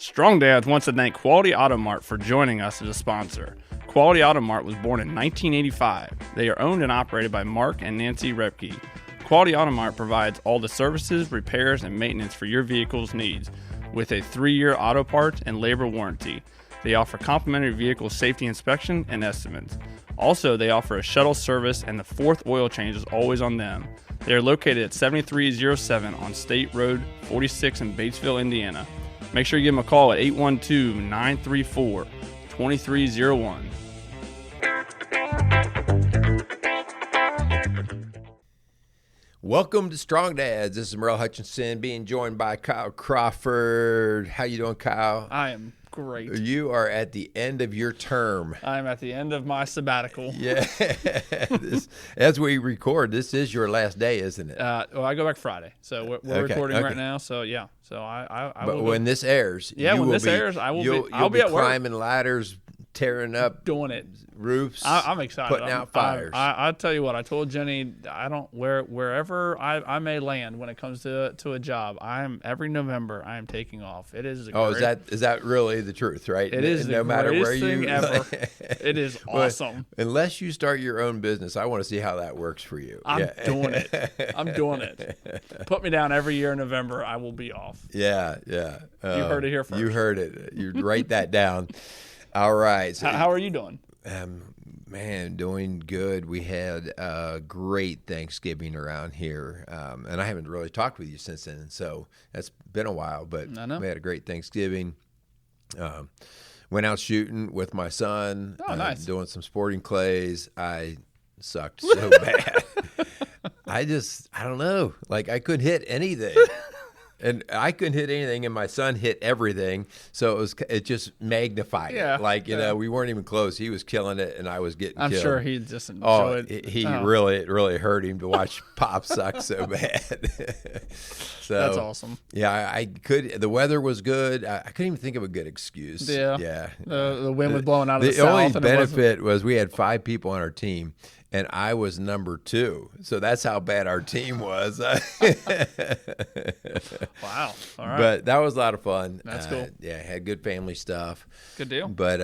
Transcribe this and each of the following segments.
Strong Dads wants to thank Quality Auto Mart for joining us as a sponsor. Quality Auto Mart was born in 1985. They are owned and operated by Mark and Nancy Repke. Quality Auto Mart provides all the services, repairs, and maintenance for your vehicle's needs with a 3-year auto parts and labor warranty. They offer complimentary vehicle safety inspection and estimates. Also, they offer a shuttle service, and the 4th oil change is always on them. They are located at 7307 on State Road 46 in Batesville, Indiana. Make sure you give them a call at 812-934-2301. Welcome to Strong Dads. This is Merle Hutchinson, being joined by Kyle Crawford. How you doing, Kyle? I am great. You are at the end of your term. I'm at the end of my sabbatical. Yeah. As we record, this is your last day, isn't it? Well, I go back Friday, so we're recording right now. So yeah, so I But will when this airs, yeah, when this airs, I will be. I'll be at work, climbing ladders, tearing up, doing it. roofs. I'm excited. Putting out fires. I'll tell you what. I told Jenny, I don't wherever I may land when it comes to a job. Every November I am taking off. It is. Is that really the truth? Right? It is. No matter where you ever. It is awesome. Well, unless you start your own business, I want to see how that works for you. I'm doing it. I'm doing it. Put me down every year in November. I will be off. Yeah. You heard it here first. You heard it. You write that down. All right. So, how are you doing? Man, doing good. We had a great Thanksgiving around here, and I haven't really talked with you since then, so that's been a while, but I know. We had a great Thanksgiving. Went out shooting with my son. Oh, nice. Doing some sporting clays. I sucked so bad. I don't know. Like, I couldn't hit anything. And I couldn't hit anything, and my son hit everything, so it just magnified it. Like, we weren't even close. He was killing it, and I was getting killed. I'm sure he just enjoyed it. It really hurt him to watch Pop suck so bad. So that's awesome. Yeah, I could. The weather was good. I couldn't even think of a good excuse. Yeah. The wind was blowing out of the south. The only benefit was we had 5 people on our team, and I was number 2. So that's how bad our team was. Wow. All right. But that was a lot of fun. That's cool. Yeah, had good family stuff. Good deal. But,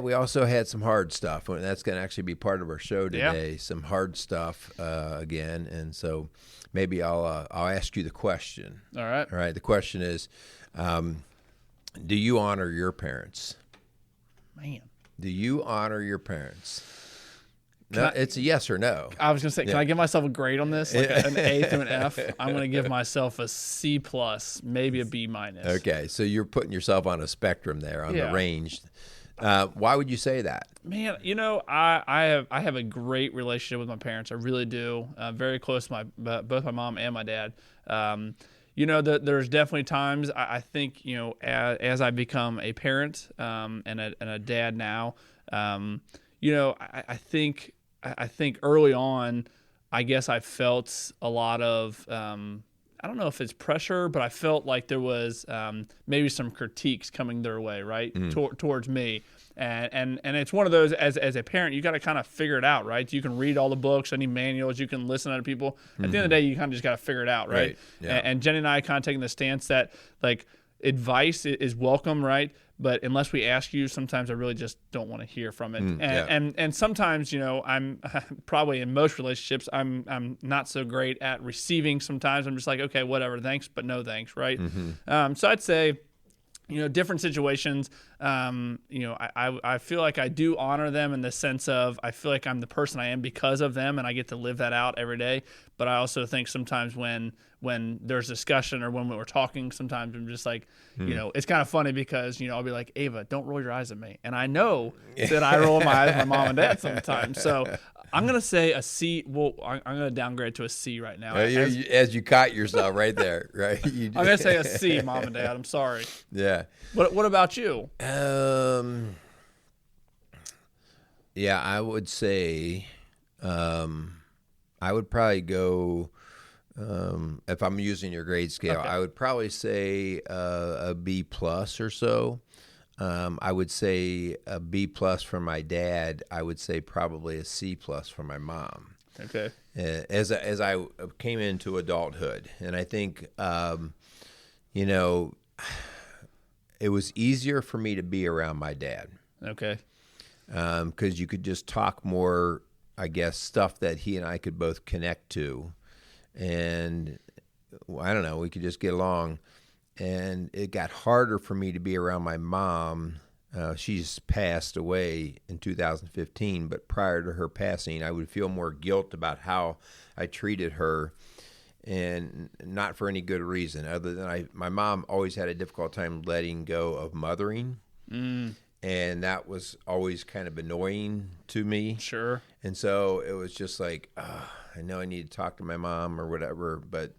we also had some hard stuff. And that's going to actually be part of our show today, Yeah. some hard stuff again. And so maybe I'll ask you the question. All right. All right. The question is, do you honor your parents? Man. Do you honor your parents? No, it's a yes or no. I was going to say, can I give myself a grade on this? Like an A through an F? I'm going to give myself a C+, maybe a B-. Okay, so you're putting yourself on a spectrum there, on the range. Why would you say that? Man, I have a great relationship with my parents. I really do. Very close to both my mom and my dad. There's definitely times I think, as I become a parent and a dad now, I think early on, I guess I felt a lot of, I don't know if it's pressure, but I felt like there was maybe some critiques coming their way, right, towards me. And it's one of those, as a parent, you got to kind of figure it out, right? You can read all the books, any manuals, you can listen to other people. At the end of the day, you kind of just got to figure it out, right? Yeah. And Jenny and I kind of taking the stance that, like, advice is welcome, right? But unless we ask you, sometimes I really just don't want to hear from it. And sometimes, I'm probably in most relationships, I'm not so great at receiving. Sometimes I'm just like, okay, whatever, thanks, but no thanks, right? So I'd say, different situations, I feel like I do honor them in the sense of I feel like I'm the person I am because of them, and I get to live that out every day. But I also think sometimes when there's discussion or when we're talking, sometimes I'm just like, it's kind of funny because, I'll be like, Ava, don't roll your eyes at me. And I know that I roll my eyes at my mom and dad sometimes. So I'm going to say a C. Well, I'm going to downgrade to a C right now. As you caught yourself right there, right? I'm going to say a C, mom and dad. I'm sorry. Yeah. What about you? Yeah, I would say I would probably go, if I'm using your grade scale, I would probably say a B+ or so. I would say a B+ for my dad. I would say probably a C+ for my mom. Okay. As I came into adulthood, and I think, it was easier for me to be around my dad. Okay. Because you could just talk more, I guess, stuff that he and I could both connect to. And I don't know, we could just get along. And it got harder for me to be around my mom. She's passed away in 2015, but prior to her passing, I would feel more guilt about how I treated her, and not for any good reason other than my mom always had a difficult time letting go of mothering. And that was always kind of annoying to me. Sure. And so it was just like, I know I need to talk to my mom or whatever, but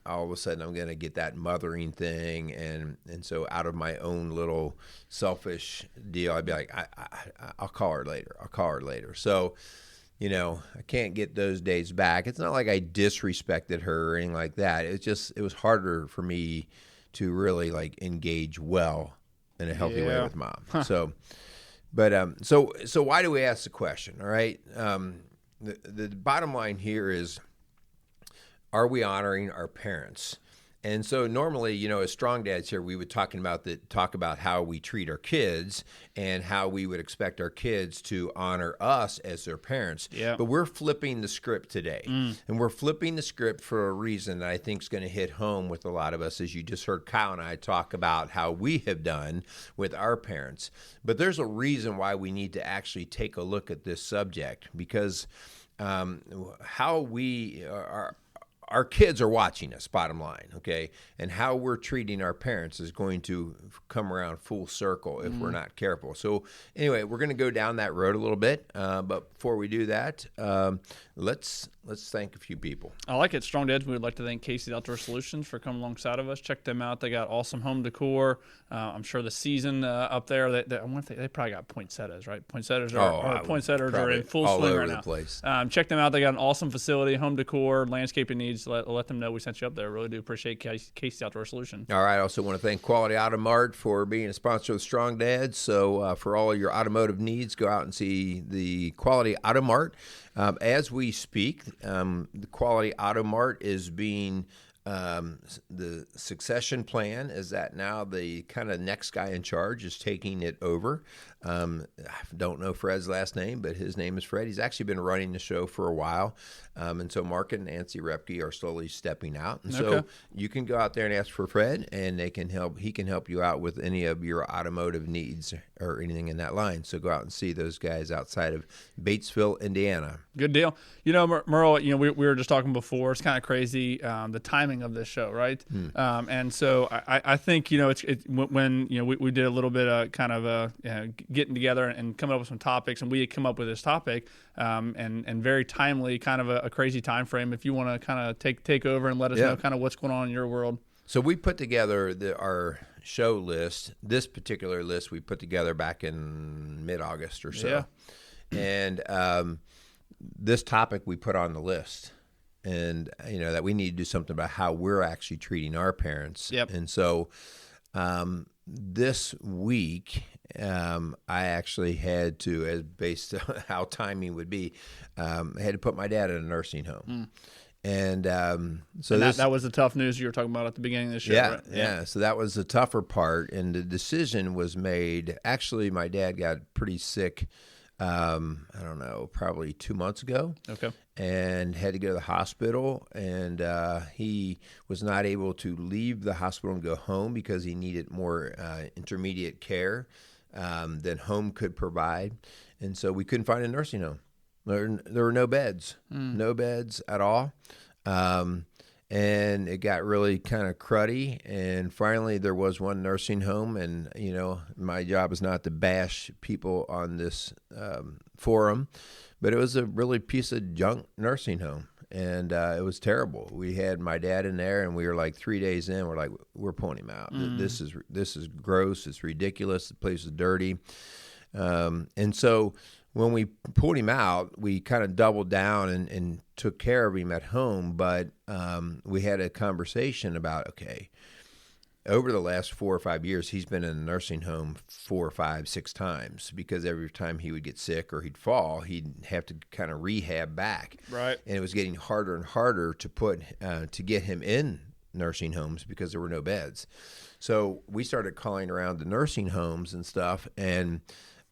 all of a sudden I'm going to get that mothering thing. And so out of my own little selfish deal, I'd be like, I'll call her later. I'll call her later. So, you know, I can't get those days back. It's not like I disrespected her or anything like that. It was harder for me to really like engage well in a healthy way with mom. So, but so why do we ask the question? All right. The bottom line here is, are we honoring our parents? And so normally, you know, as strong dads here, we would talk about how we treat our kids and how we would expect our kids to honor us as their parents. Yeah. But we're flipping the script today. And we're flipping the script for a reason that I think is going to hit home with a lot of us, as you just heard Kyle and I talk about how we have done with our parents. But there's a reason why we need to actually take a look at this subject, because how we are. Our kids are watching us, bottom line, okay? And how we're treating our parents is going to come around full circle if we're not careful. So anyway, we're going to go down that road a little bit. But before we do that, let's thank a few people. I like it. Strong Dads, we would like to thank Casey's Outdoor Solutions for coming alongside of us. Check them out. They got awesome home decor. I'm sure the season up there, I wonder if they probably got poinsettias, right? Poinsettias are in full swing right now. Place. Check them out. They got an awesome facility, home decor, landscaping needs. Let them know we sent you up there. Really do appreciate Casey's Outdoor Solutions. All right. I also want to thank Quality Auto Mart for being a sponsor of Strong Dads. So for all of your automotive needs, go out and see the Quality Auto Mart. As we speak, the Quality Auto Mart is being the succession plan is that now the kind of next guy in charge is taking it over. I don't know Fred's last name, but his name is Fred. He's actually been running the show for a while. And so Mark and Nancy Repke are slowly stepping out. And so you can go out there and ask for Fred, and he can help you out with any of your automotive needs or anything in that line. So go out and see those guys outside of Batesville, Indiana. Good deal. You know, Merle, you know, we were just talking before. It's kind of crazy, the timing of this show, right? And so I think, you know, it's when, you know, we did a little bit of kind of getting together and coming up with some topics, and we had come up with this topic, and very timely, kind of a crazy time frame. If you want to kind of take over and let us know kind of what's going on in your world. So we put together our show list. This particular list we put together back in mid-August or so. Yeah. And this topic we put on the list. And, you know, that we need to do something about how we're actually treating our parents. Yep. And so this week, I actually had to, as based on how timing would be, I had to put my dad in a nursing home. And that was the tough news you were talking about at the beginning of the show, right? Yeah. So that was the tougher part. And the decision was made. Actually, my dad got pretty sick, I don't know, probably 2 months ago. Okay. And had to go to the hospital. And he was not able to leave the hospital and go home because he needed more intermediate care than home could provide. And so we couldn't find a nursing home. There were no beds, no beds at all. And it got really kind of cruddy. And finally, there was one nursing home. And, you know, my job is not to bash people on this forum, but it was a really piece of junk nursing home. And it was terrible. We had my dad in there, and we were like 3 days in. We're like, we're pulling him out. This is gross. It's ridiculous. The place is dirty. And so when we pulled him out, we kind of doubled down and took care of him at home. But we had a conversation about, okay, over the last 4 or 5 years, he's been in a nursing home 4 or 5, 6 times, because every time he would get sick or he'd fall, he'd have to kind of rehab back. Right. And it was getting harder and harder to get him in nursing homes because there were no beds. So we started calling around the nursing homes and stuff, and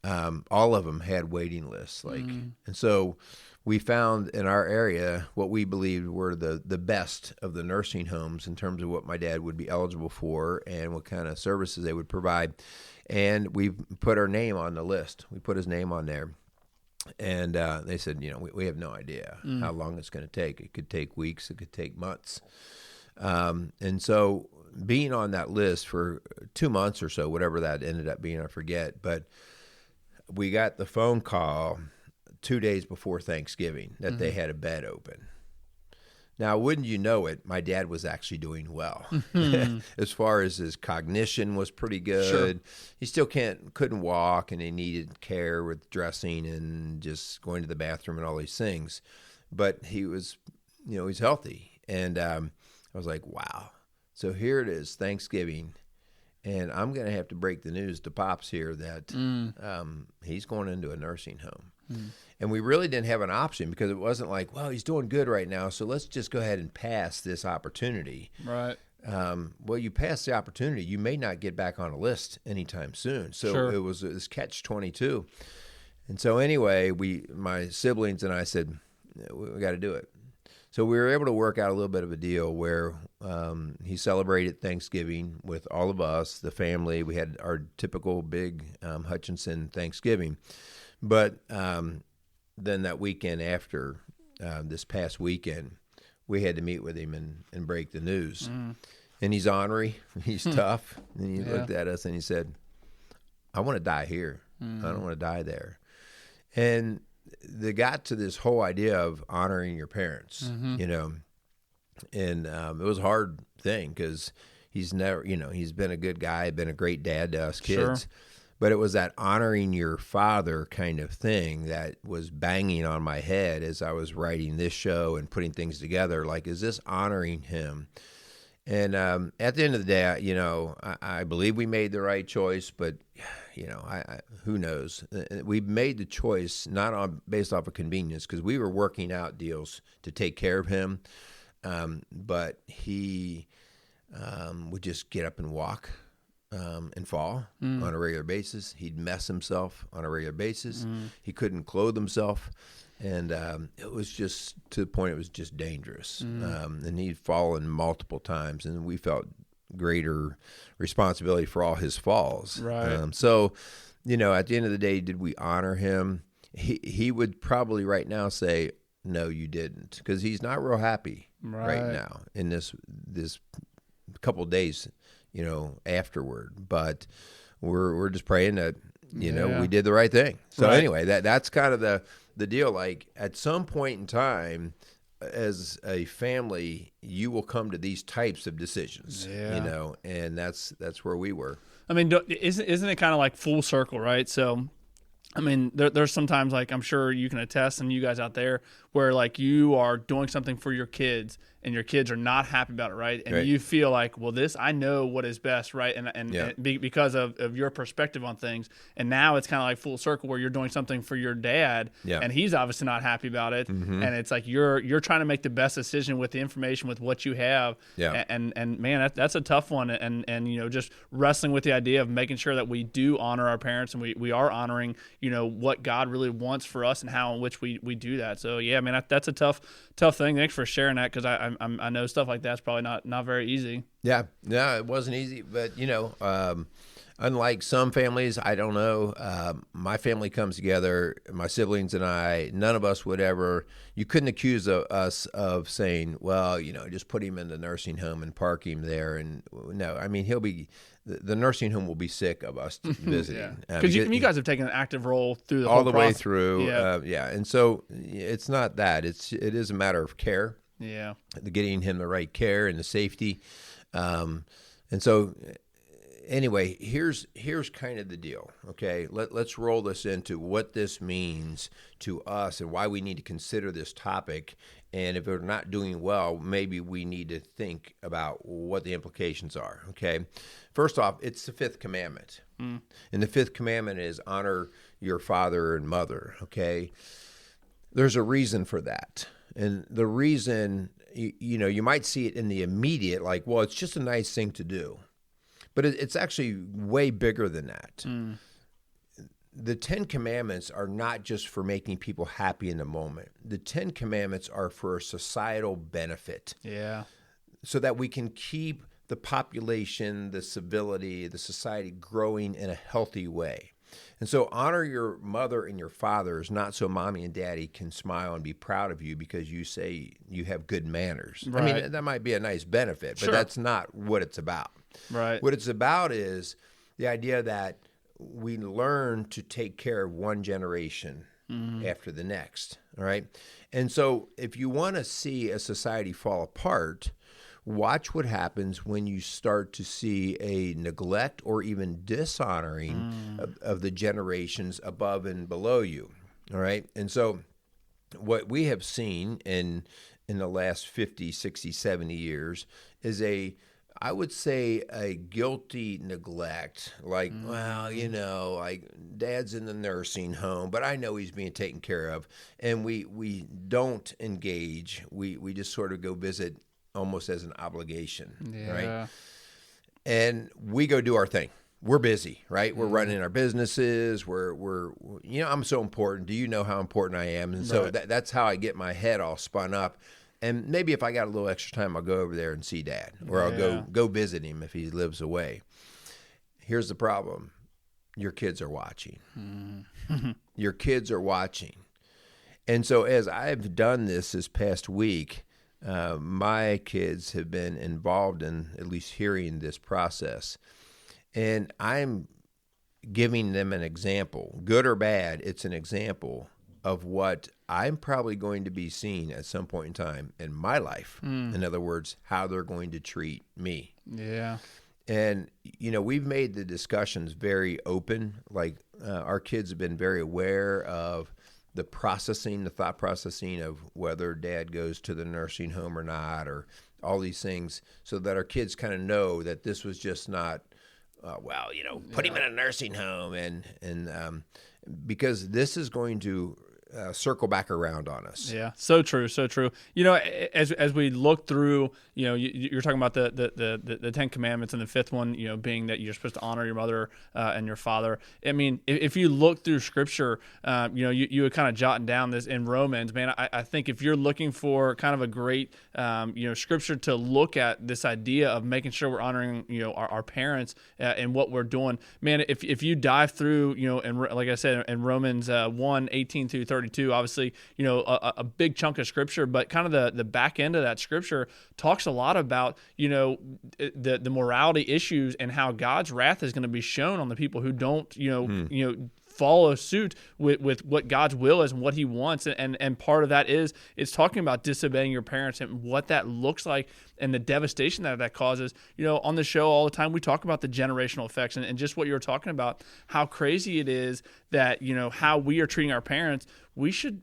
all of them had waiting lists. And so we found in our area what we believed were the best of the nursing homes in terms of what my dad would be eligible for and what kind of services they would provide. And we put our name on the list. We put his name on there. And they said, we have no idea how long it's going to take. It could take weeks. It could take months. And so being on that list for 2 months or so, whatever that ended up being, I forget. But we got the phone call 2 days before Thanksgiving that they had a bed open. Now, wouldn't you know it, my dad was actually doing well. As far as his cognition was pretty good. Sure. He still couldn't walk, and he needed care with dressing and just going to the bathroom and all these things. But he was, he's healthy. And I was like, wow. So here it is, Thanksgiving, and I'm going to have to break the news to Pops here that he's going into a nursing home. And we really didn't have an option because it wasn't like, well, he's doing good right now, so let's just go ahead and pass this opportunity. Right. Well, you pass the opportunity, you may not get back on a list anytime soon. So it was this catch-22. And so anyway, my siblings and I said, we got to do it. So we were able to work out a little bit of a deal where he celebrated Thanksgiving with all of us, the family. We had our typical big Hutchinson Thanksgiving. But then that weekend after, this past weekend, we had to meet with him and break the news. And he's ornery. He's tough. And he looked at us and he said, I want to die here. I don't want to die there. And they got to this whole idea of honoring your parents, and it was a hard thing because he's never, he's been a good guy, been a great dad to us kids. Sure. But it was that honoring your father kind of thing that was banging on my head as I was writing this show and putting things together. Like, is this honoring him? And at the end of the day, I believe we made the right choice, but, who knows? We made the choice not based off of convenience because we were working out deals to take care of him, but he would just get up and walk. And fall on a regular basis. He'd mess himself on a regular basis. He couldn't clothe himself. And it was just to the point it was just dangerous. And he'd fallen multiple times. And we felt greater responsibility for all his falls. Right. So, at the end of the day, did we honor him? He would probably right now say, no, you didn't. Because he's not real happy right now in this couple of days afterward, but we're just praying that, we did the right thing. So anyway, that's kind of the deal. Like at some point in time as a family, you will come to these types of decisions, and that's where we were. I mean, isn't it kind of like full circle, right? So, I mean, there's sometimes, like, I'm sure you can attest, and you guys out there, where like you are doing something for your kids and your kids are not happy about it, right? And you feel like, well, I know what is best, right? And because of your perspective on things. And now it's kind of like full circle where you're doing something for your dad, and he's obviously not happy about it. And it's like you're trying to make the best decision with the information, with what you have. And man, that's a tough one. And just wrestling with the idea of making sure that we do honor our parents and we are honoring, what God really wants for us and how in which we do that. So yeah, man, that's a tough thing. Thanks for sharing that, because I know stuff like that's probably not very easy. Yeah, no, it wasn't easy, but unlike some families, I don't know, my family comes together, my siblings and I, none of us would ever, you couldn't accuse us of saying, well, just put him in the nursing home and park him there. And no, I mean, the nursing home will be sick of us visiting. Because you guys have taken an active role through the all whole the process. way through. And so it's not that. It is a matter of care. Yeah. Getting him the right care and the safety. And so anyway, here's kind of the deal. Okay. Let's roll this into what this means to us and why we need to consider this topic. And if we're not doing well, maybe we need to think about what the implications are. Okay. First off, it's the fifth commandment. And the fifth commandment is honor your father and mother. Okay. There's a reason for that. And the reason you might see it in the immediate, like, well, it's just a nice thing to do. But it's actually way bigger than that. The 10 Commandments are not just for making people happy in the moment. The 10 Commandments are for a societal benefit. Yeah. So that we can keep the population, the civility, the society growing in a healthy way. And so honor your mother and your fathers, not so mommy and daddy can smile and be proud of you because you say you have good manners. Right. I mean, that might be a nice benefit, but that's not what it's about. Right. What it's about is the idea that we learn to take care of one generation after the next, all right? And so if you want to see a society fall apart, watch what happens when you start to see a neglect or even dishonoring of the generations above and below you, all right? And so what we have seen in the last 50, 60, 70 years is I would say a guilty neglect, like, well, like dad's in the nursing home, but I know he's being taken care of. And we don't engage. We just sort of go visit almost as an obligation, right? And we go do our thing. We're busy, right? We're running our businesses. We're I'm so important. Do you know how important I am? And so that's how I get my head all spun up. And maybe if I got a little extra time, I'll go over there and see Dad, or I'll go visit him if he lives away. Here's the problem. Your kids are watching. Your kids are watching. And so as I've done this past week, my kids have been involved in at least hearing this process. And I'm giving them an example, good or bad, it's an example of what I'm probably going to be seeing at some point in time in my life. In other words, how they're going to treat me. Yeah. And, we've made the discussions very open. Like our kids have been very aware of the thought processing of whether dad goes to the nursing home or not, or all these things, so that our kids kind of know that this was just not, put him in a nursing home. And because this is going to circle back around on us. Yeah, so true, so true. As we look through, you're talking about the 10 Commandments, and the fifth one, being that you're supposed to honor your mother and your father. I mean, if you look through Scripture, you were kind of jotting down this in Romans, man. I think if you're looking for kind of a great, Scripture to look at this idea of making sure we're honoring, our parents and what we're doing, man. If you dive through, and like I said, in Romans 1:18 through 32, obviously, a big chunk of Scripture, but kind of the back end of that Scripture talks a lot about, the morality issues and how God's wrath is going to be shown on the people who don't, follow suit with what God's will is and what he wants. And part of that is it's talking about disobeying your parents and what that looks like and the devastation that causes. On the show all the time, we talk about the generational effects and just what you were talking about, how crazy it is that, how we are treating our parents. We should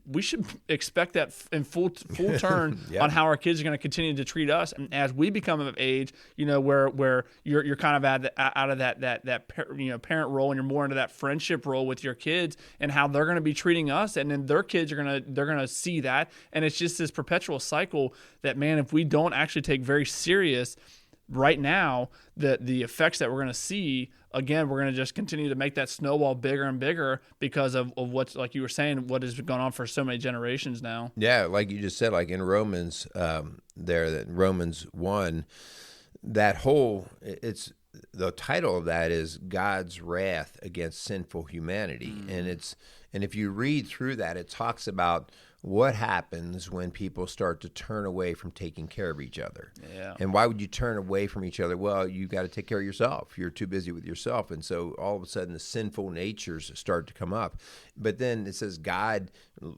expect that in full turn on how our kids are going to continue to treat us, and as we become of age, where you're kind of out of that parent role, and you're more into that friendship role with your kids, and how they're going to be treating us, and then their kids they're gonna see that, and it's just this perpetual cycle that, man, if we don't actually take very serious right now, the effects that we're going to see, again, we're going to just continue to make that snowball bigger and bigger because of what's, like you were saying, what has gone on for so many generations now. Yeah, like you just said, like in Romans, that Romans 1, it's the title of that is God's wrath against sinful humanity, and if you read through that, it talks about what happens when people start to turn away from taking care of each other. Yeah. And why would you turn away from each other? Well, you got to take care of yourself. You're too busy with yourself. And so all of a sudden the sinful natures start to come up. But then it says God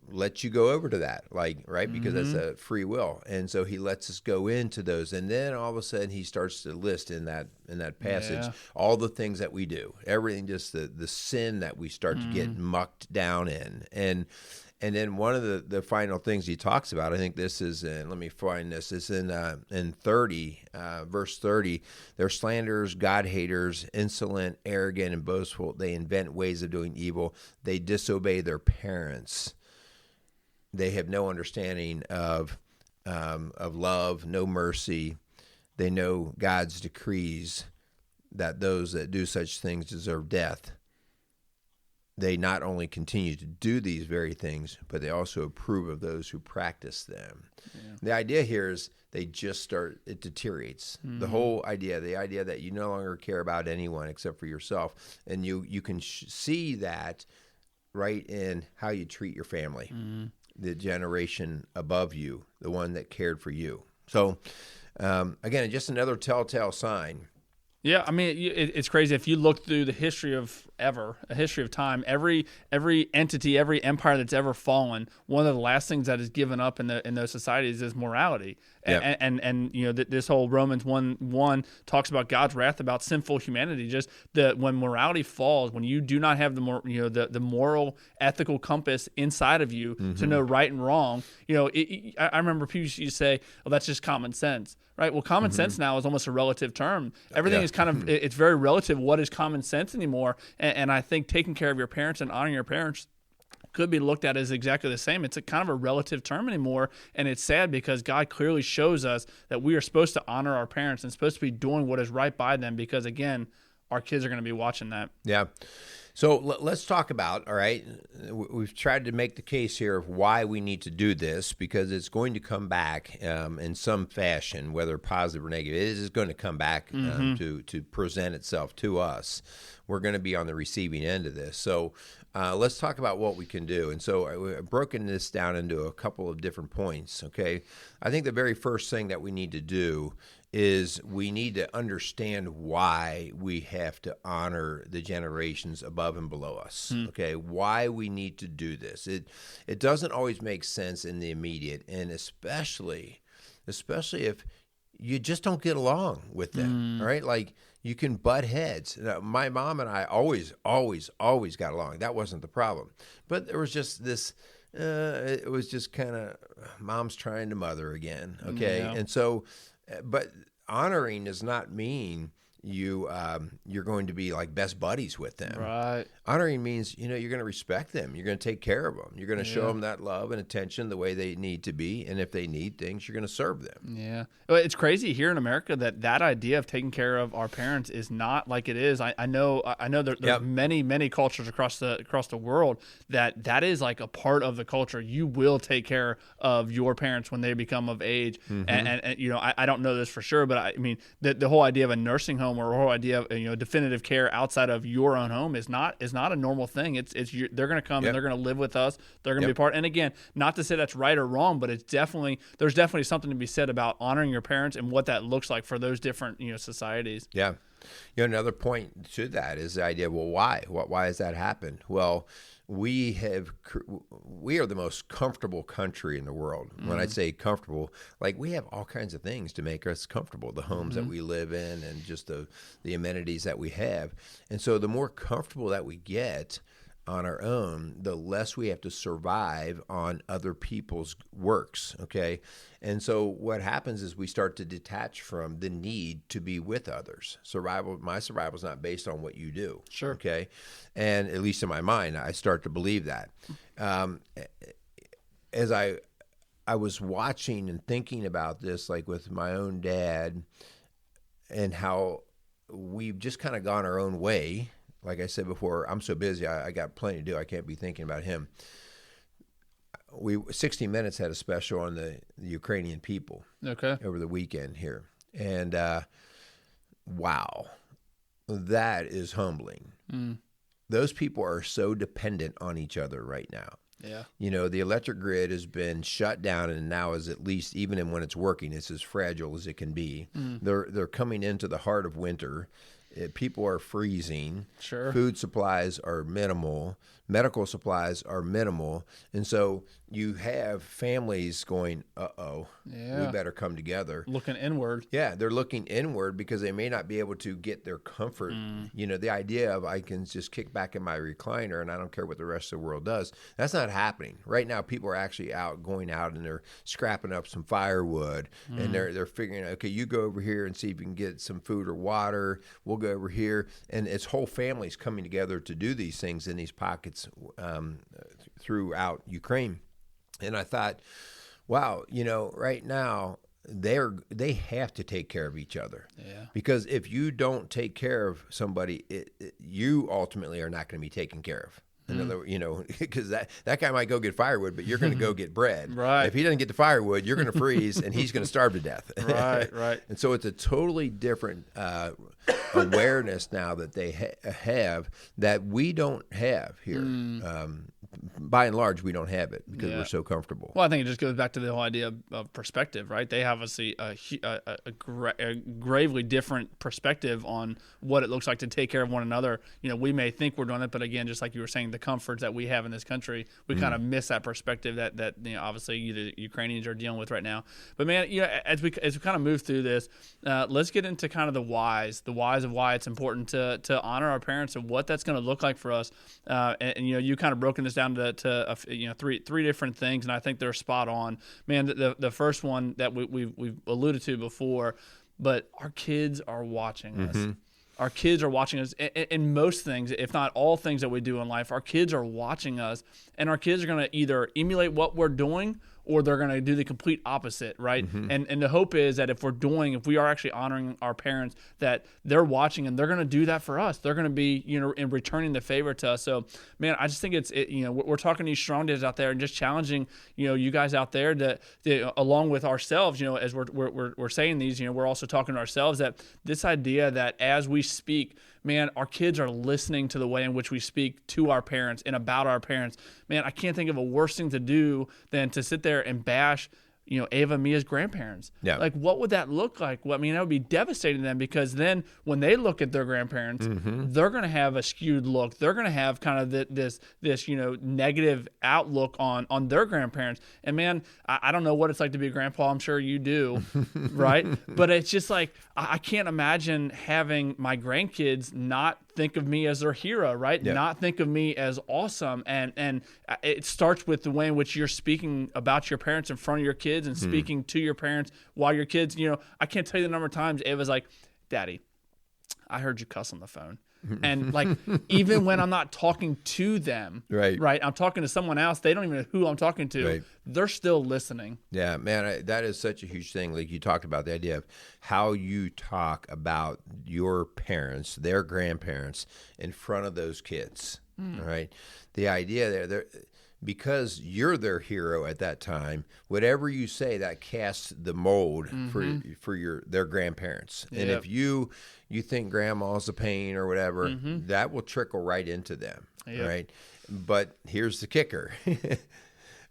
lets you go over to that, right? Because that's a free will. And so he lets us go into those. And then all of a sudden he starts to list in that passage all the things that we do. Everything, just the sin that we start to get mucked down in. And then one of the final things he talks about, I think this is in, let me find this, it's in 30, verse 30. They're slanderers, God-haters, insolent, arrogant, and boastful. They invent ways of doing evil. They disobey their parents. They have no understanding of of love, no mercy. They know God's decrees that those that do such things deserve death. They not only continue to do these very things, but they also approve of those who practice them. Yeah. The idea here is it deteriorates. Mm-hmm. The whole idea, the idea that you no longer care about anyone except for yourself. And you can see that right in how you treat your family, the generation above you, the one that cared for you. So, again, just another telltale sign. Yeah, I mean, it's crazy. If you look through the history of a history of time, every entity, every empire that's ever fallen, one of the last things that is given up in those societies is morality. Yep. And this whole Romans 1:1 talks about God's wrath about sinful humanity. Just when morality falls, when you do not have the moral, ethical compass inside of you to know right and wrong. I remember people used to say, "Oh, that's just common sense." Right. Well, common sense now is almost a relative term. Everything is kind of it's very relative. What is common sense anymore? And I think taking care of your parents and honoring your parents could be looked at as exactly the same. It's a kind of a relative term anymore, and it's sad because God clearly shows us that we are supposed to honor our parents and supposed to be doing what is right by them because, again, our kids are going to be watching that. Yeah. So let's talk about, all right, we've tried to make the case here of why we need to do this because it's going to come back in some fashion, whether positive or negative. It is going to come back to present itself to us. We're going to be on the receiving end of this. So let's talk about what we can do. And so I've broken this down into a couple of different points, okay? I think the very first thing that we need to do is we need to understand why we have to honor the generations above and below us, okay? Why we need to do this. It doesn't always make sense in the immediate, and especially if you just don't get along with them, all right? Like, you can butt heads. My mom and I always got along. That wasn't the problem. But there was just this, it was just kind of mom's trying to mother again, okay? Yeah. And so, but honoring does not mean you're going to be like best buddies with them. Right. Honoring means, you're going to respect them. You're going to take care of them. You're going to show them that love and attention the way they need to be. And if they need things, you're going to serve them. Yeah. It's crazy here in America that idea of taking care of our parents is not like it is. I know there's many cultures across the world that is like a part of the culture. You will take care of your parents when they become of age. Mm-hmm. And I don't know this for sure, but I mean, the whole idea of a nursing home or the whole idea of definitive care outside of your own home is not a normal thing. They're going to come and they're going to live with us. They're going to be part. And again, not to say that's right or wrong, but there's definitely something to be said about honoring your parents and what that looks like for those different societies. Yeah. Another point to that is the idea. Well, why? Why has that happened? Well, we are the most comfortable country in the world. When I say comfortable, like we have all kinds of things to make us comfortable, the homes that we live in and just the amenities that we have. And so the more comfortable that we get on our own, the less we have to survive on other people's works, okay? And so what happens is we start to detach from the need to be with others. My survival is not based on what you do, sure, okay? And at least in my mind, I start to believe that. As I was watching and thinking about this, like with my own dad and how we've just kind of gone our own way. Like I said before, I'm so busy, I got plenty to do. I can't be thinking about him. 60 Minutes had a special on the Ukrainian people over the weekend here. And wow, that is humbling. Those people are so dependent on each other right now. Yeah. The electric grid has been shut down and now is at least, even when it's working, it's as fragile as it can be. They're coming into the heart of winter. People are freezing. Sure. Food supplies are minimal. Medical supplies are minimal. And so you have families going, we better come together. Looking inward. Yeah, they're looking inward because they may not be able to get their comfort. The idea of I can just kick back in my recliner and I don't care what the rest of the world does. That's not happening. Right now, people are actually going out and they're scrapping up some firewood and they're figuring out, okay, you go over here and see if you can get some food or water. We'll go over here. And it's whole families coming together to do these things in these pockets throughout Ukraine. And I thought, wow, right now they have to take care of each other. Yeah. Because if you don't take care of somebody, you ultimately are not going to be taken care of. In other words, because that guy might go get firewood, but you're going to go get bread. Right. If he doesn't get the firewood, you're going to freeze, and he's going to starve to death. Right. And so it's a totally different awareness now that they have that we don't have here. By and large, we don't have it because we're so comfortable. Well, I think it just goes back to the whole idea of perspective, right? They have a gravely different perspective on what it looks like to take care of one another. We may think we're doing it, but again, just like you were saying, the comforts that we have in this country, we kind of miss that perspective that obviously the Ukrainians are dealing with right now. But man, as we kind of move through this, let's get into kind of the whys of why it's important to honor our parents and what that's going to look like for us. And you kind of broken this down to three different things, and I think they're spot on. Man, the first one that we've alluded to before, but our kids are watching us. Our kids are watching us in most things, if not all things that we do in life. Our kids are watching us, and our kids are going to either emulate what we're doing or they're going to do the complete opposite, right? And the hope is that if we are actually honoring our parents, that they're watching and they're going to do that for us. They're going to be, in returning the favor to us. So, man, I just think we're talking to you strong dads out there and just challenging, you guys out there to along with ourselves, as we're saying these, we're also talking to ourselves that this idea that as we speak, man, our kids are listening to the way in which we speak to our parents and about our parents. Man, I can't think of a worse thing to do than to sit there and bash, Ava and Mia's grandparents. Yeah. Like, what would that look like? Well, I mean, that would be devastating to them because then when they look at their grandparents, they're going to have a skewed look. They're going to have kind of this negative outlook on their grandparents. And man, I don't know what it's like to be a grandpa. I'm sure you do, right? But it's just like, I can't imagine having my grandkids not think of me as their hero, right? Yeah. Not think of me as awesome. And it starts with the way in which you're speaking about your parents in front of your kids and speaking to your parents while your kids, I can't tell you the number of times Ava's like, Daddy, I heard you cuss on the phone. And like, even when I'm not talking to them, right? I'm talking to someone else. They don't even know who I'm talking to. Right. They're still listening. Yeah, man, that is such a huge thing. Like you talked about the idea of how you talk about your parents, their grandparents in front of those kids, right? The idea there, because you're their hero at that time, whatever you say, that casts the mold for their grandparents. And if you think grandma's a pain or whatever, that will trickle right into them, right? But here's the kicker.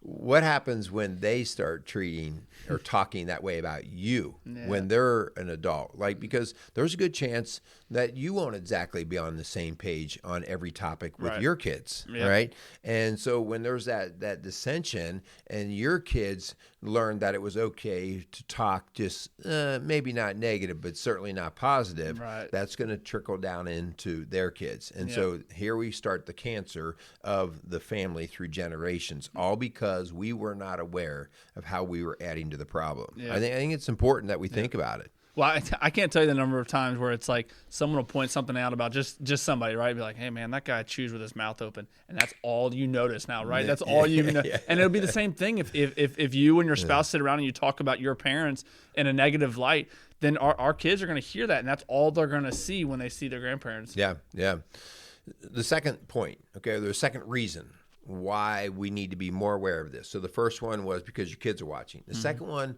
What happens when they start treating or talking that way about you when they're an adult? Like, because there's a good chance that you won't exactly be on the same page on every topic with your kids, right? And so when there's that dissension and your kids learn that it was okay to talk just maybe not negative, but certainly not positive, that's going to trickle down into their kids. And so here we start the cancer of the family through generations, all because we were not aware of how we were adding to the problem. I think it's important that we think about it. Well, I can't tell you the number of times where it's like someone will point something out about just somebody, right? Be like, hey, man, that guy chews with his mouth open. And that's all you notice now, right? That's all you know. And it'll be the same thing if you and your spouse sit around and you talk about your parents in a negative light, then our kids are going to hear that. And that's all they're going to see when they see their grandparents. Yeah. The second point, there's a second reason why we need to be more aware of this. So the first one was because your kids are watching. The second one,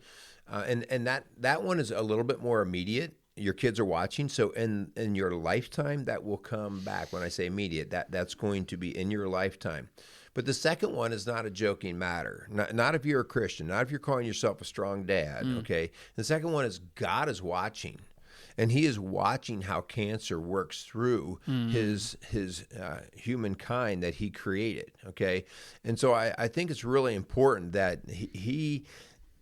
and that one is a little bit more immediate. Your kids are watching. So in your lifetime, that will come back. When I say immediate, that's going to be in your lifetime. But the second one is not a joking matter. Not if you're a Christian, not if you're calling yourself a strong dad, okay? The second one is God is watching. And he is watching how cancer works through his humankind that he created, okay? And so I think it's really important that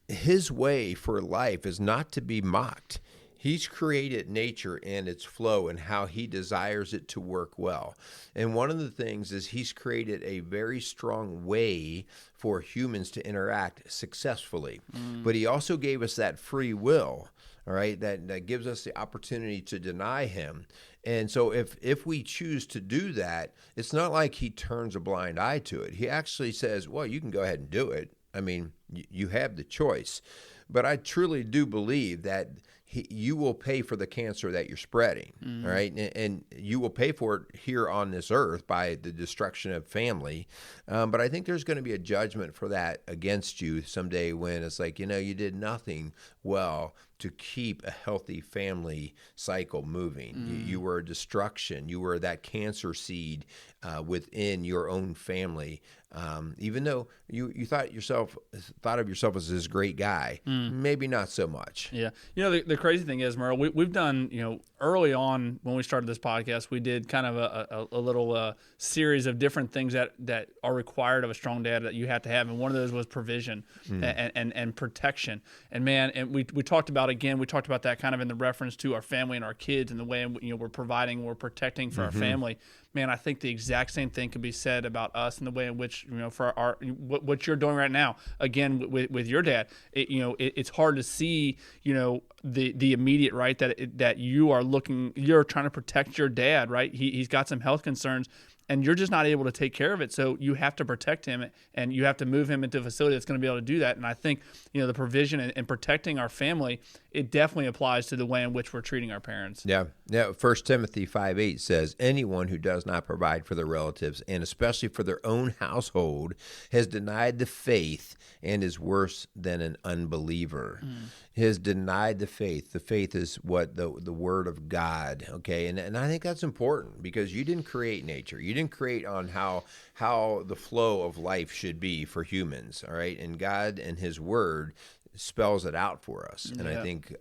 his way for life is not to be mocked. He's created nature and its flow and how he desires it to work well. And one of the things is he's created a very strong way for humans to interact successfully. But he also gave us that free will, all right, that gives us the opportunity to deny him. And so if we choose to do that, it's not like he turns a blind eye to it. He actually says, well, you can go ahead and do it. I mean, you have the choice. But I truly do believe that you will pay for the cancer that you're spreading, all right? And you will pay for it here on this earth by the destruction of family. But I think there's going to be a judgment for that against you someday when it's like, you did nothing well to keep a healthy family cycle moving. You were a destruction. You were that cancer seed within your own family. Even though you thought of yourself as this great guy, maybe not so much. Yeah. The crazy thing is, Merle, we've done, early on when we started this podcast, we did kind of a little series of different things that are required of a strong dad that you have to have. And one of those was provision and protection. And man, and we talked about that kind of in the reference to our family and our kids and the way, we're providing, we're protecting for our family. Man, I think the exact same thing could be said about us and the way in which, for what you're doing right now, again, with your dad, it's hard to see, the immediate, right, that you're trying to protect your dad, right? He's got some health concerns and you're just not able to take care of it. So you have to protect him and you have to move him into a facility that's going to be able to do that. And I think, the provision and protecting our family, it definitely applies to the way in which we're treating our parents. Yeah. 1 Timothy 5:8 says, anyone who does not provide for their relatives and especially for their own household has denied the faith and is worse than an unbeliever. Has denied the faith. The faith is what the word of God. Okay. And I think that's important because you didn't create nature. You didn't create on how the flow of life should be for humans. All right. And God and his word spells it out for us. And I think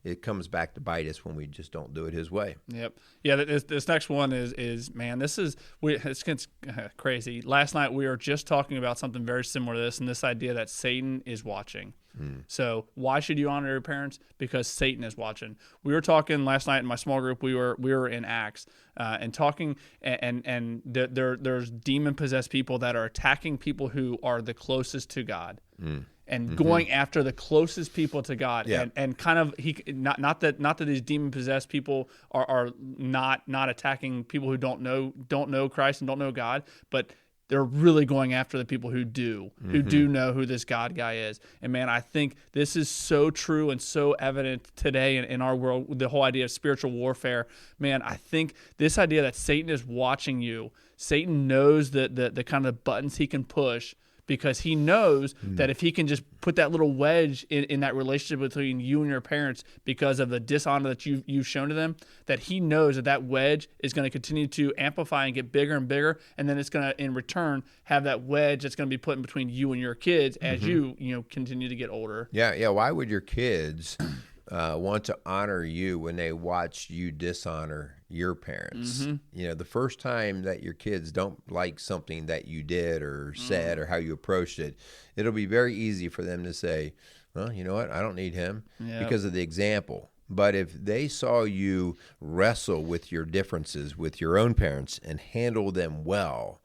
it comes back to bite us when we just don't do it his way. Yep. Yeah. This next one is man, it's crazy. Last night we were just talking about something very similar to this, and this idea that Satan is watching. So why should you honor your parents? Because Satan is watching. We were talking last night in my small group. We were in Acts and talking, and there's demon possessed people that are attacking people who are the closest to God. And going after the closest people to God, and kind of not that these demon possessed people are not attacking people who don't know Christ and don't know God, but they're really going after the people who do know who this God guy is. And man, I think this is so true and so evident today in our world, the whole idea of spiritual warfare. Man, I think this idea that Satan is watching you, Satan knows the kind of buttons he can push, because he knows that if he can just put that little wedge in that relationship between you and your parents because of the dishonor that you've shown to them, that he knows that wedge is going to continue to amplify and get bigger and bigger, and then it's going to, in return, have that wedge that's going to be put in between you and your kids as you continue to get older. Yeah. Why would your kids want to honor you when they watch you dishonor your parents? The first time that your kids don't like something that you did or said or how you approached it, it'll be very easy for them to say, well, you know what, I don't need him because of the example. But if they saw you wrestle with your differences with your own parents and handle them well,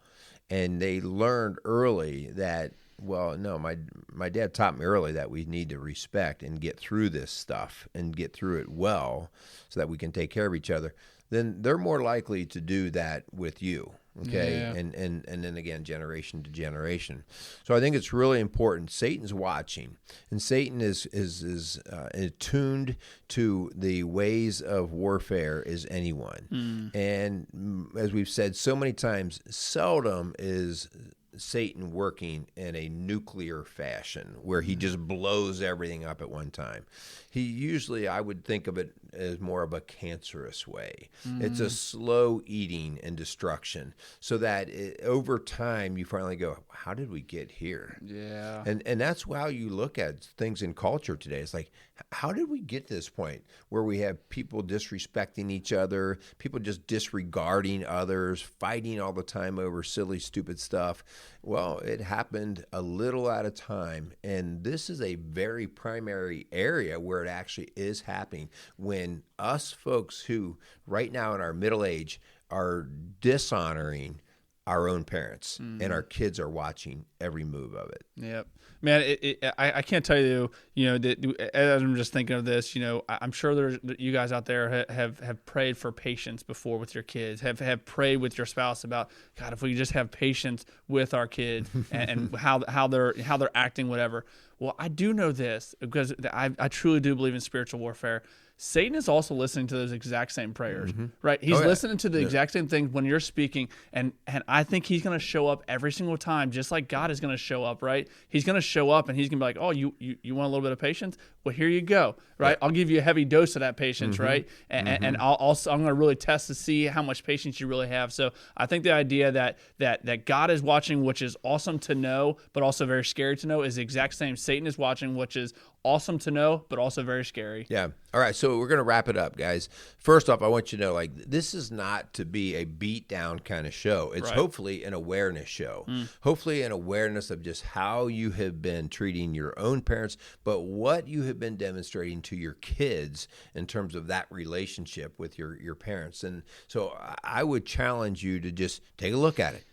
and they learned early that, well, no, my dad taught me early that we need to respect and get through this stuff and get through it well so that we can take care of each other, then they're more likely to do that with you, okay? Yeah. And then again, generation to generation. So I think it's really important. Satan's watching, and Satan is attuned to the ways of warfare as anyone. And as we've said so many times, seldom is Satan working in a nuclear fashion where he just blows everything up at one time. He usually, I would think of it as more of a cancerous way. It's a slow eating and destruction, so that over time you finally go, how did we get here? Yeah. And that's how you look at things in culture today. It's like, how did we get to this point where we have people disrespecting each other, people just disregarding others, fighting all the time over silly, stupid stuff? Well, it happened a little at a time, and this is a very primary area where it actually is happening when us folks who right now in our middle age are dishonoring our own parents, and our kids are watching every move of it. Yep. Man, I can't tell you, that as I'm just thinking of this, I'm sure you guys out there have prayed for patience before with your kids, have prayed with your spouse about, God, if we just have patience with our kids and how they're acting, whatever. Well, I do know this because I truly do believe in spiritual warfare. Satan is also listening to those exact same prayers, right? He's listening to the exact same things when you're speaking, and I think he's going to show up every single time, just like God is going to show up, right? He's going to show up, and he's going to be like, oh, you want a little bit of patience? Well, here you go, right? Yeah. I'll give you a heavy dose of that patience, right? And I'm going to really test to see how much patience you really have. So I think the idea that God is watching, which is awesome to know, but also very scary to know, is the exact same. Satan is watching, which is awesome to know, but also very scary. Yeah. All right. So we're going to wrap it up, guys. First off, I want you to know, this is not to be a beat down kind of show. It's hopefully an awareness show. Hopefully an awareness of just how you have been treating your own parents, but what you have been demonstrating to your kids in terms of that relationship with your parents. And so I would challenge you to just take a look at it.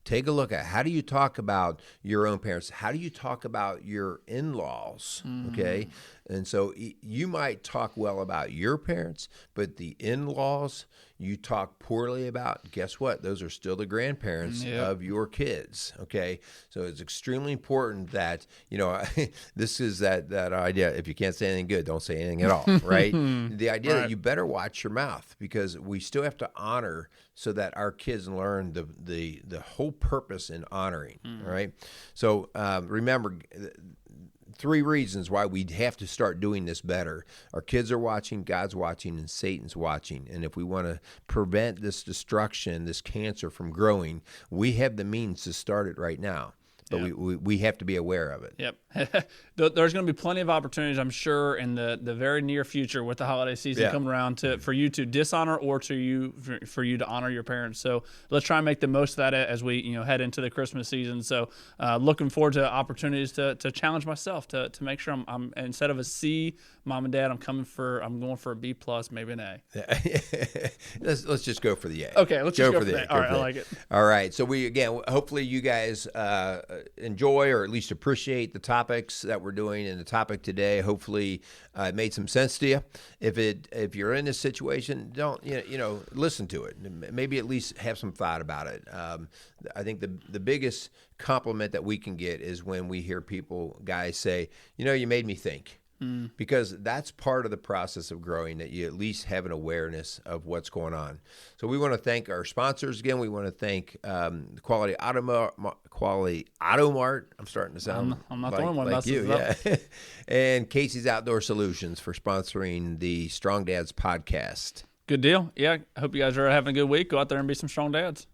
Take a look at how do you talk about your own parents? How do you talk about your in-laws? Okay. And so you might talk well about your parents, but the in-laws you talk poorly about, guess what? Those are still the grandparents of your kids. Okay. So it's extremely important that, this is that idea. If you can't say anything good, don't say anything at all. Right. The idea that you better watch your mouth, because we still have to honor so that our kids learn the whole purpose in honoring. Right. So remember, 3 reasons why we have to start doing this better. Our kids are watching, God's watching, and Satan's watching. And if we want to prevent this destruction, this cancer from growing, we have the means to start it right now. But we have to be aware of it. Yep. There's going to be plenty of opportunities, I'm sure, in the very near future with the holiday season coming around for you to dishonor or for you to honor your parents. So let's try and make the most of that as we head into the Christmas season. So looking forward to opportunities to challenge myself to make sure I'm instead of a C, Mom and Dad, I'm going for a B plus, maybe an A. Let's just go for the A. Okay, let's just go for the A. All right, I like it. All right. So hopefully you guys enjoy or at least appreciate the topics that we're doing in the topic today. Hopefully it made some sense to you. If you're in this situation, don't listen to it. Maybe at least have some thought about it. I think the biggest compliment that we can get is when we hear guys say, you made me think. Because that's part of the process of growing, that you at least have an awareness of what's going on. So we want to thank our sponsors again. We want to thank Quality Auto Mart. I'm starting to sound I'm not the only one like you, yeah. And Casey's Outdoor Solutions for sponsoring the Strong Dads podcast. Good deal. Yeah, I hope you guys are having a good week. Go out there and be some strong dads.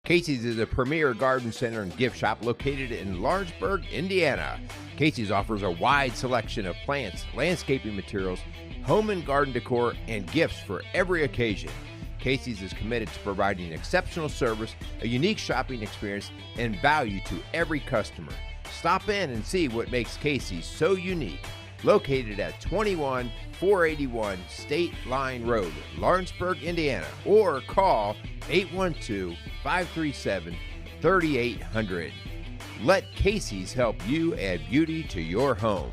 Casey's is a premier garden center and gift shop located in Lawrenceburg, Indiana. Casey's offers a wide selection of plants, landscaping materials, home and garden decor, and gifts for every occasion. Casey's is committed to providing exceptional service, a unique shopping experience, and value to every customer. Stop in and see what makes Casey's so unique. Located at 21481 State Line Road, Lawrenceburg, Indiana, or call 812-537-3800. Let Casey's help you add beauty to your home.